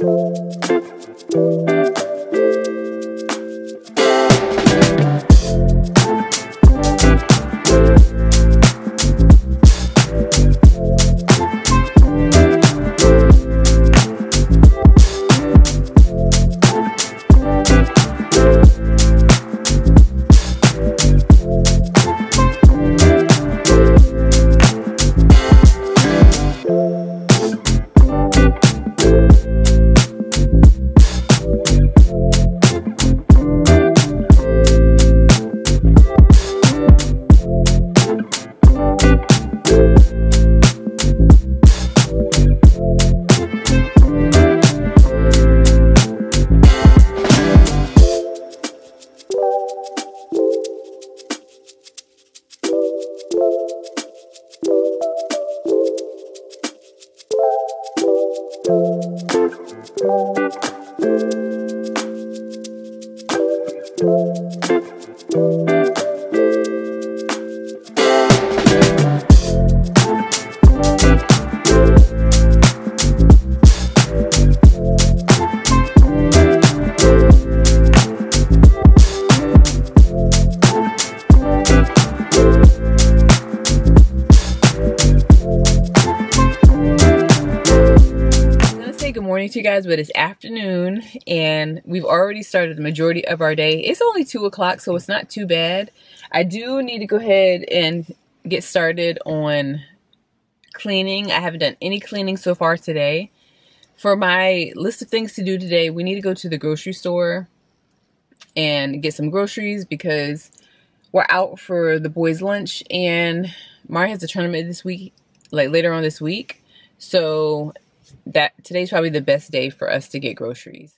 To you guys, but it's afternoon and we've already started the majority of our day. It's only 2 o'clock, so it's not too bad. I do need to go ahead and get started on cleaning. I haven't done any cleaning so far today. For my list of things to do today, we need to go to the grocery store and get some groceries because we're out for the boys' lunch, and Mari has a tournament this week, like later on this week. So that today's probably the best day for us to get groceries.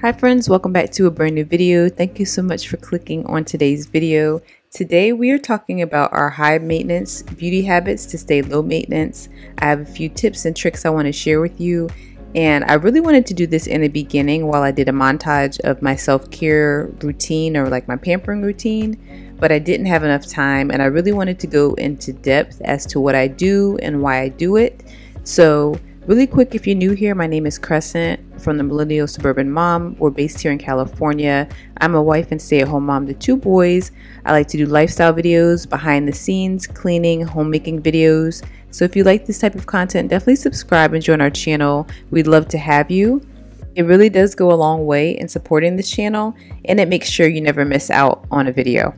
Hi friends, welcome back to a brand new video. Thank you so much for clicking on today's video. Today we are talking about our high maintenance beauty habits to stay low maintenance. I have a few tips and tricks I want to share with you, and I really wanted to do this in the beginning while I did a montage of my self-care routine, or like my pampering routine, but I didn't have enough time and I really wanted to go into depth as to what I do and why I do it. So really quick, if you're new here, my name is Crescent from the Millennial Suburban Mom. We're based here in California. I'm a wife and stay-at-home mom to 2 boys. I like to do lifestyle videos, behind the scenes, cleaning, homemaking videos. So if you like this type of content, definitely subscribe and join our channel. We'd love to have you. It really does go a long way in supporting this channel, and it makes sure you never miss out on a video.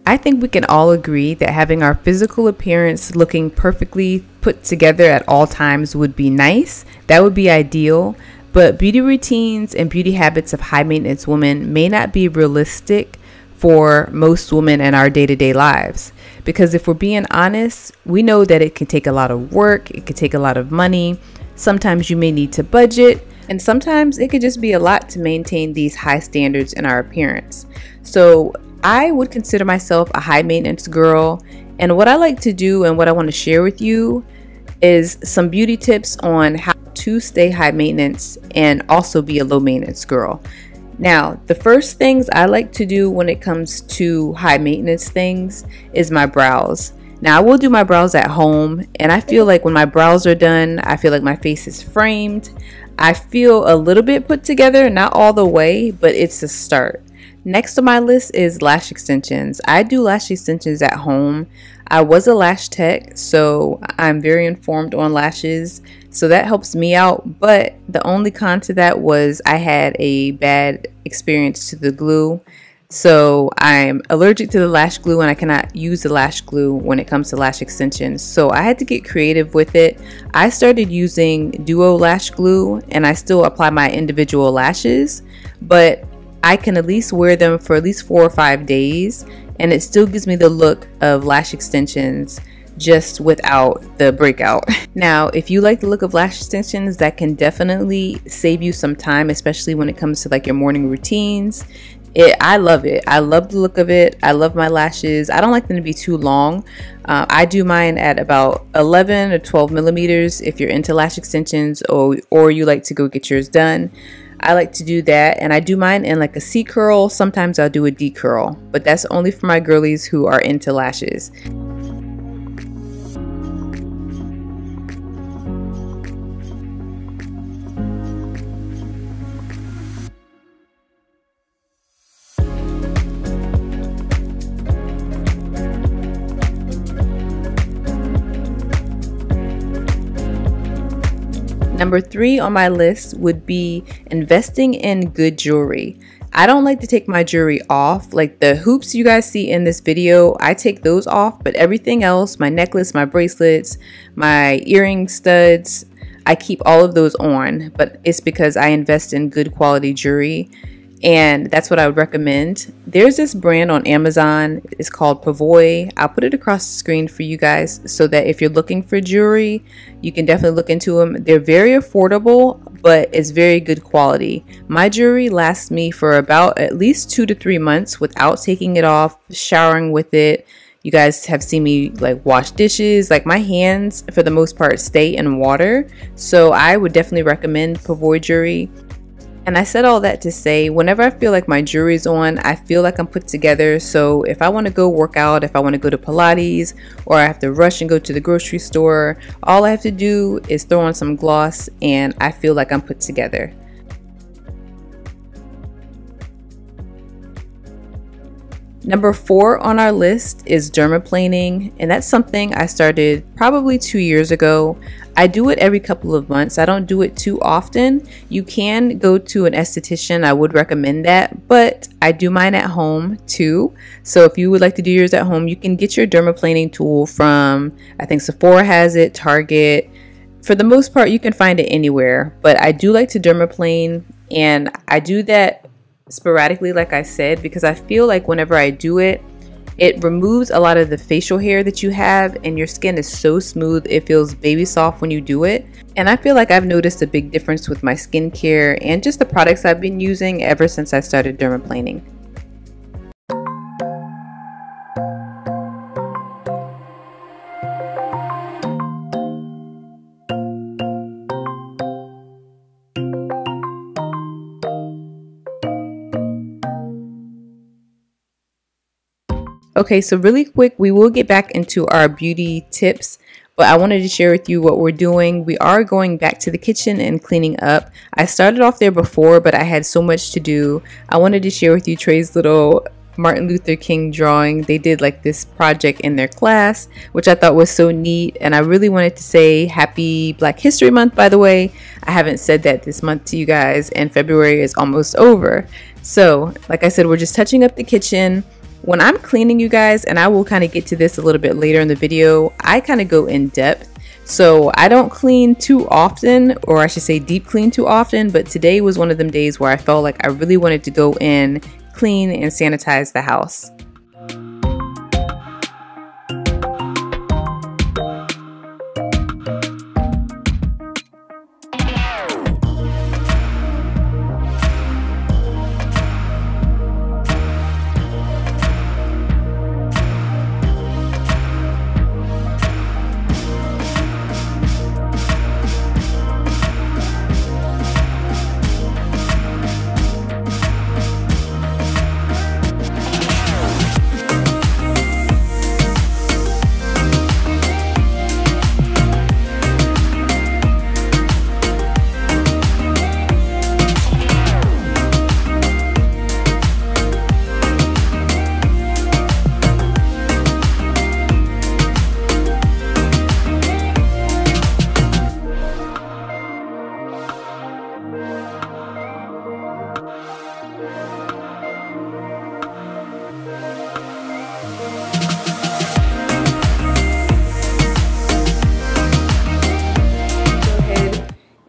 I think we can all agree that having our physical appearance looking perfectly put together at all times would be nice. That would be ideal, but beauty routines and beauty habits of high maintenance women may not be realistic for most women in our day-to-day lives. Because if we're being honest, we know that it can take a lot of work, it can take a lot of money. Sometimes you may need to budget, and sometimes it could just be a lot to maintain these high standards in our appearance. So I would consider myself a high maintenance girl, and what I like to do and what I want to share with you is some beauty tips on how to stay high maintenance and also be a low maintenance girl. Now, the first things I like to do when it comes to high maintenance things is my brows. Now, I will do my brows at home, and I feel like when my brows are done, I feel like my face is framed. I feel a little bit put together, not all the way, but it's a start. Next on my list is lash extensions. I do lash extensions at home. I was a lash tech, so I'm very informed on lashes, so that helps me out. But the only con to that was I had a bad experience to the glue. So I'm allergic to the lash glue, and I cannot use the lash glue when it comes to lash extensions. So I had to get creative with it. I started using duo lash glue, and I still apply my individual lashes, but I can at least wear them for at least 4 or 5 days, and it still gives me the look of lash extensions just without the breakout. Now, if you like the look of lash extensions, that can definitely save you some time, especially when it comes to like your morning routines. I love it. I love the look of it. I love my lashes. I don't like them to be too long. I do mine at about 11 or 12 millimeters if you're into lash extensions, or you like to go get yours done. I like to do that, and I do mine in like a C curl. Sometimes I'll do a D curl, but that's only for my girlies who are into lashes. Number 3 on my list would be investing in good jewelry. I don't like to take my jewelry off. Like the hoops you guys see in this video, I take those off, but everything else, my necklace, my bracelets, my earring studs, I keep all of those on, but it's because I invest in good quality jewelry, and that's what I would recommend. There's this brand on Amazon. It's called Pavoy. I'll put it across the screen for you guys so that if you're looking for jewelry, you can definitely look into them. They're very affordable, but it's very good quality. My jewelry lasts me for about at least 2 to 3 months without taking it off, showering with it. You guys have seen me like wash dishes. Like my hands for the most part stay in water, so I would definitely recommend Pavoy jewelry. And I said all that to say, whenever I feel like my jewelry's on, I feel like I'm put together. So if I want to go work out, if I want to go to Pilates, or I have to rush and go to the grocery store, all I have to do is throw on some gloss and I feel like I'm put together. Number 4 on our list is dermaplaning, and that's something I started probably 2 years ago. I do it every couple of months. I don't do it too often. You can go to an esthetician. I would recommend that, but I do mine at home too. So if you would like to do yours at home, you can get your dermaplaning tool from, I think Sephora has it, Target. For the most part, you can find it anywhere, but I do like to dermaplane, and I do that sporadically, like I said, because I feel like whenever I do it, it removes a lot of the facial hair that you have, and your skin is so smooth, it feels baby soft when you do it. And I feel like I've noticed a big difference with my skincare and just the products I've been using ever since I started dermaplaning. Okay, so really quick, we will get back into our beauty tips, but I wanted to share with you what we're doing. We are going back to the kitchen and cleaning up. I started off there before, but I had so much to do. I wanted to share with you Trey's little Martin Luther King drawing. They did like this project in their class, which I thought was so neat, and I really wanted to say happy Black History Month, by the way. I haven't said that this month to you guys, and February is almost over. So, like I said, we're just touching up the kitchen. When I'm cleaning, you guys, and I will kind of get to this a little bit later in the video, I kind of go in depth. So I don't clean too often, or I should say deep clean too often, but today was one of them days where I felt like I really wanted to go in, clean, and sanitize the house.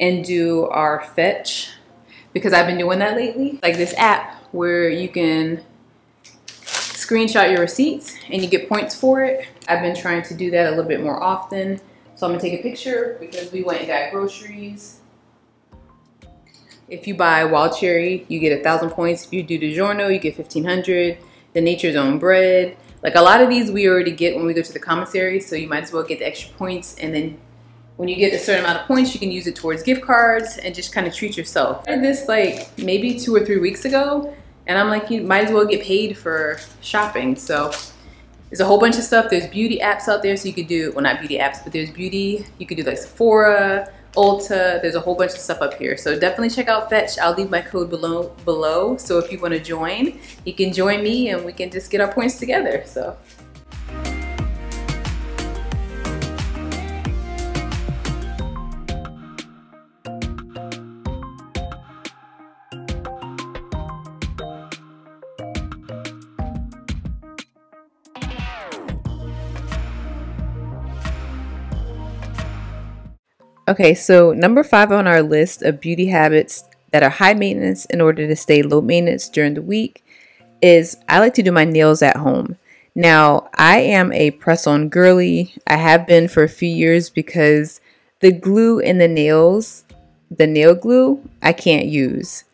And do our fetch, because I've been doing that lately. Like this app where you can screenshot your receipts and you get points for it. I've been trying to do that a little bit more often. So I'm gonna take a picture because we went and got groceries. If you buy wild cherry, you get 1,000 points. If you do DiGiorno, you get 1,500. The Nature's Own bread. Like a lot of these we already get when we go to the commissary, so you might as well get the extra points, and then when you get a certain amount of points, you can use it towards gift cards and just kind of treat yourself. I did this like maybe 2 or 3 weeks ago, and I'm like, you might as well get paid for shopping. So there's a whole bunch of stuff. There's beauty apps out there, so you could do, well, not beauty apps, but there's beauty. You could do like Sephora, Ulta. There's a whole bunch of stuff up here. So definitely check out Fetch. I'll leave my code below. So if you want to join, you can join me and we can just get our points together. So. Okay, so number 5 on our list of beauty habits that are high maintenance in order to stay low maintenance during the week is I like to do my nails at home. Now, I am a press-on girly. I have been for a few years because the glue in the nails, the nail glue, I can't use.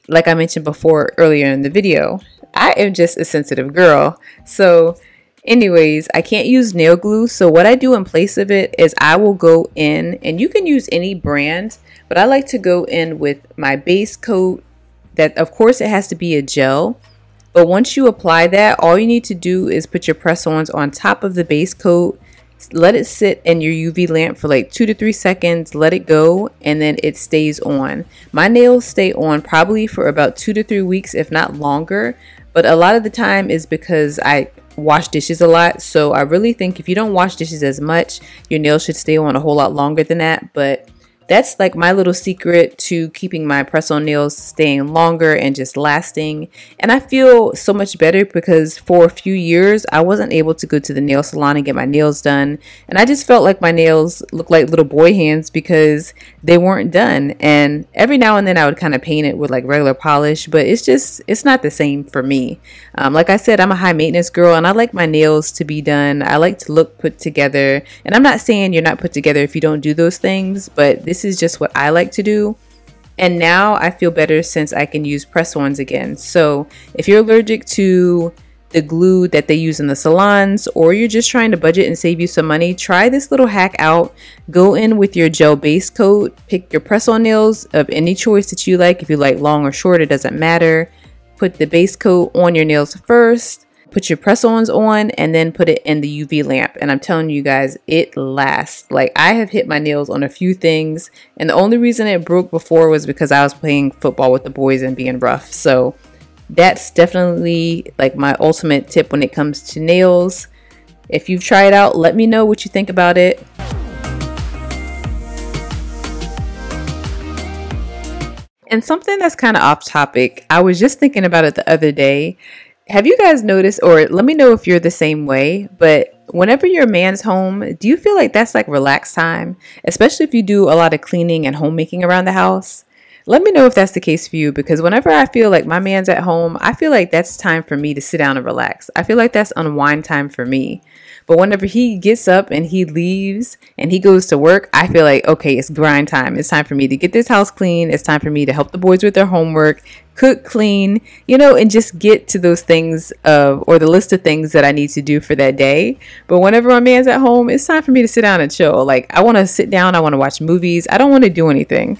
Like I mentioned before earlier in the video, I am just a sensitive girl. So anyways, I can't use nail glue, so what I do in place of it is I will go in, and you can use any brand, but I like to go in with my base coat. That, of course, it has to be a gel, but once you apply that, all you need to do is put your press-ons on top of the base coat, let it sit in your UV lamp for like 2 to 3 seconds, let it go, and then it stays on. My nails stay on probably for about 2 to 3 weeks, if not longer, but a lot of the time is because I wash dishes a lot. So I really think if you don't wash dishes as much, your nails should stay on a whole lot longer than that. But that's like my little secret to keeping my press-on nails staying longer and just lasting. And I feel so much better because for a few years I wasn't able to go to the nail salon and get my nails done, and I just felt like my nails looked like little boy hands because they weren't done. And every now and then I would kind of paint it with like regular polish, but it's not the same for me. Like I said, I'm a high maintenance girl and I like my nails to be done. I like to look put together, and I'm not saying you're not put together if you don't do those things, but this is just what I like to do. And now I feel better since I can use press-ons again. So if you're allergic to the glue that they use in the salons, or you're just trying to budget and save you some money, try this little hack out. Go in with your gel base coat, pick your press-on nails of any choice that you like. If you like long or short, it doesn't matter. Put the base coat on your nails first, put your press-ons on, and then put it in the UV lamp. And I'm telling you guys, it lasts. Like, I have hit my nails on a few things, and the only reason it broke before was because I was playing football with the boys and being rough. So that's definitely like my ultimate tip when it comes to nails. If you've tried it out, let me know what you think about it. And something that's kind of off topic, I was just thinking about it the other day. Have you guys noticed, or let me know if you're the same way, but whenever your man's home, do you feel like that's like relaxed time? Especially if you do a lot of cleaning and homemaking around the house. Let me know if that's the case for you, because whenever I feel like my man's at home, I feel like that's time for me to sit down and relax. I feel like that's unwind time for me. But whenever he gets up and he leaves and he goes to work, I feel like, okay, it's grind time. It's time for me to get this house clean. It's time for me to help the boys with their homework, cook, clean, you know, and just get to those things or the list of things that I need to do for that day. But whenever my man's at home, it's time for me to sit down and chill. Like, I want to sit down. I want to watch movies. I don't want to do anything.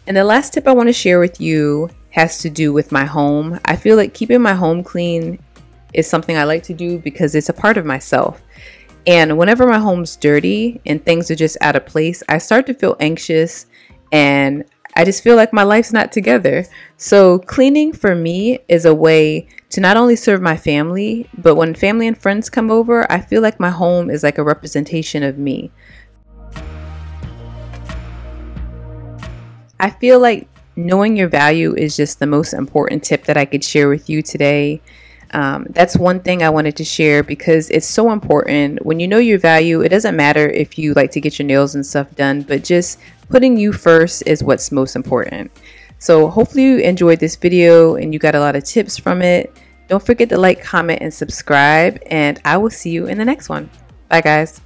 And the last tip I want to share with you has to do with my home. I feel like keeping my home clean is something I like to do because it's a part of myself. And whenever my home's dirty and things are just out of place, I start to feel anxious and I just feel like my life's not together. So cleaning for me is a way to not only serve my family, but when family and friends come over, I feel like my home is like a representation of me. I feel like knowing your value is just the most important tip that I could share with you today. That's one thing I wanted to share because it's so important. When you know your value, it doesn't matter if you like to get your nails and stuff done, but just putting you first is what's most important. So hopefully you enjoyed this video and you got a lot of tips from it. Don't forget to like, comment, and subscribe, and I will see you in the next one. Bye, guys.